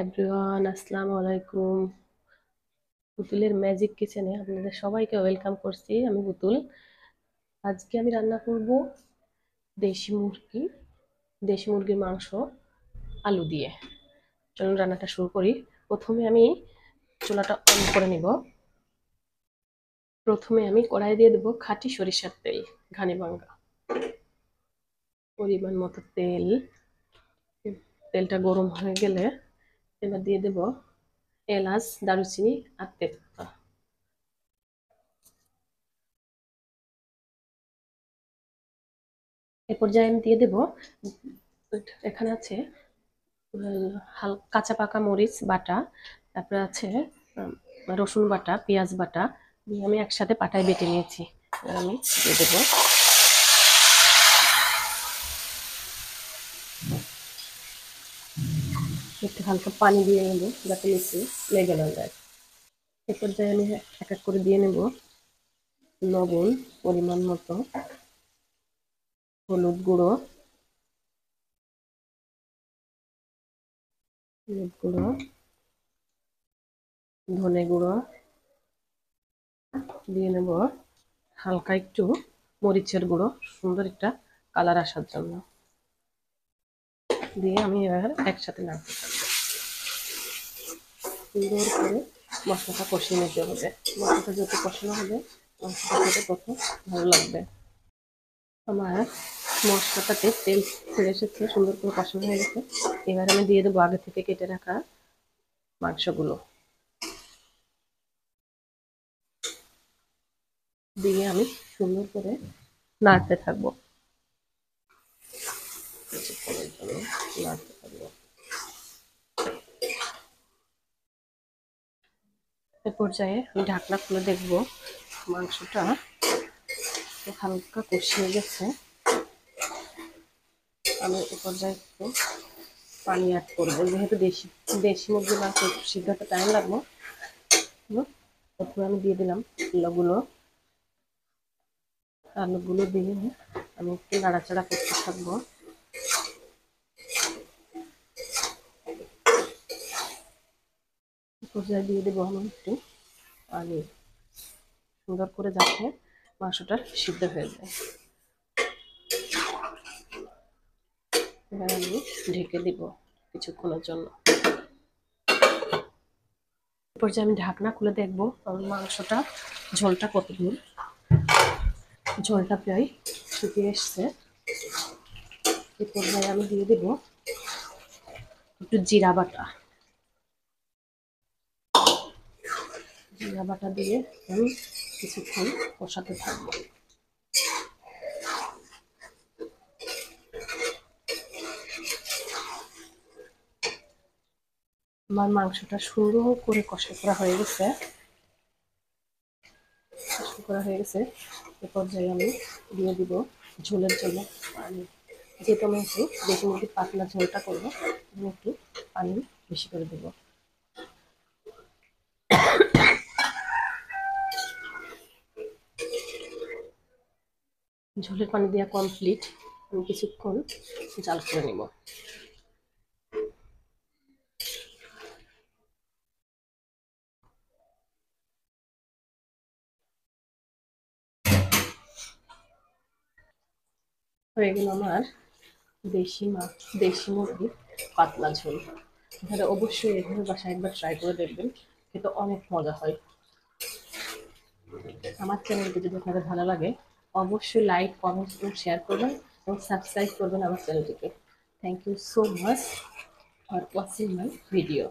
Everyone, আসসালামু আলাইকুম। পুতুলের ম্যাজিক কিচেনে আপনাদের সবাইকে ওয়েলকাম করছি। আমি পুতুল। আজকে আমি রান্না করব দেশি মুরগি দেশি মুরগির মাংস আলু দিয়ে। চলুন রান্নাটা শুরু করি। প্রথমে আমি চুলাটা অন করে নিব। প্রথমে আমি কড়াই দিয়ে দেবো খাঁটি সরিষার তেল, ঘানি ভাঙ্গা। পরিমাণ মতো তেল। তেলটা গরম হয়ে গেলে এবার দিয়ে দেব এলাচ, দারুচিনি আর তেজপাতা। এ পর্যায়ে আমি দিয়ে দেব, এখানে আছে কাঁচা পাকা মরিচ বাটা, তারপরে আছে রসুন বাটা, পেঁয়াজ বাটা দিয়ে আমি একসাথে পাটায় বেটে নিয়েছি। আমি দিয়ে দেবো। একটু হালকা পানি দিয়ে নেব যাতে নিচে লেগে না যায়। এ পর্যায়ে আমি এক এক করে দিয়ে নেব লবণ পরিমাণ মতো, হলুদ গুঁড়ো, ধনে গুঁড়ো দিয়ে নেব, হালকা একটু মরিচের গুঁড়ো, সুন্দর একটা কালার আসার জন্য দিয়ে আমি এবার একসাথে নাড়তে থাকবো। সুন্দর করে মশলাটা কষিয়ে নিতে হবে। মশলাটা যত কষানো হবে মাংসটা খেতে তত ভালো লাগবে। আমার মশলাটাতে তেল ছেড়ে এসেছে, সুন্দর করে কষানো হয়ে গেছে। এবার আমি দিয়ে দেবো আগে থেকে কেটে রাখা মাংসগুলো। দিয়ে আমি সুন্দর করে নাড়তে থাকবো। নাড়তে থাকবো। এ পর্যায়ে আমি ঢাকনা খুলে দেখবো মাংসটা হালকা কষিয়ে গেছে। আমি এ পর্যায়ে একটু পানি অ্যাড করবো, যেহেতু দেশি দেশি মুরগির মাংস একটু সিদ্ধ হতে টাইম লাগবে। প্রথমে আমি দিয়ে দিলাম আলুগুলো দিয়ে আমি একটু নাড়াচাড়া করতে থাকবো। পর্যায়ে দিয়ে দেবো আমি একটু পানি, সুন্দর করে যাতে মাংসটা সিদ্ধ হয়ে যায়। এবার আমি ঢেকে দিব কিছুক্ষণের জন্য। পর্যায়ে আমি ঢাকনা খুলে দেখবো আমার মাংসটা ঝোলটা কত দূর। ঝোলটা প্রায় শুকিয়ে এসছে। এই পর্যায়ে আমি দিয়ে দেবো একটু জিরা বাটা। জিরা বাটা দিয়ে আমি কিছুক্ষণ কষাতে থাকবো। আমার মাংসটা সুন্দর করে কষা করা হয়ে গেছে। এ পর্যায়ে আমি দিয়ে দিব ঝোলের জন্য পানি। যেহেতু আমি একটু দেশি মুরগির পাতলা ঝোলটা করবো, আমি একটু পানি বেশি করে দেবো। ঝোলের পানি দেওয়া কমপ্লিট। আমি কিছুক্ষণ জাল করে নেব। হয়ে গেল আমার দেশি মুরগির পাতলা ঝোল। আপনারা অবশ্যই এভাবে বাসায় একবার ট্রাই করে দেখবেন, খেতে অনেক মজা হয়। আমার চ্যানেলটি যদি আপনাদের ভালো লাগে অবশ্যই লাইক, কমেন্ট এবং শেয়ার করবেন এবং সাবস্ক্রাইব করবেন আমার চ্যানেলটিকে। Thank you so much for watching my video.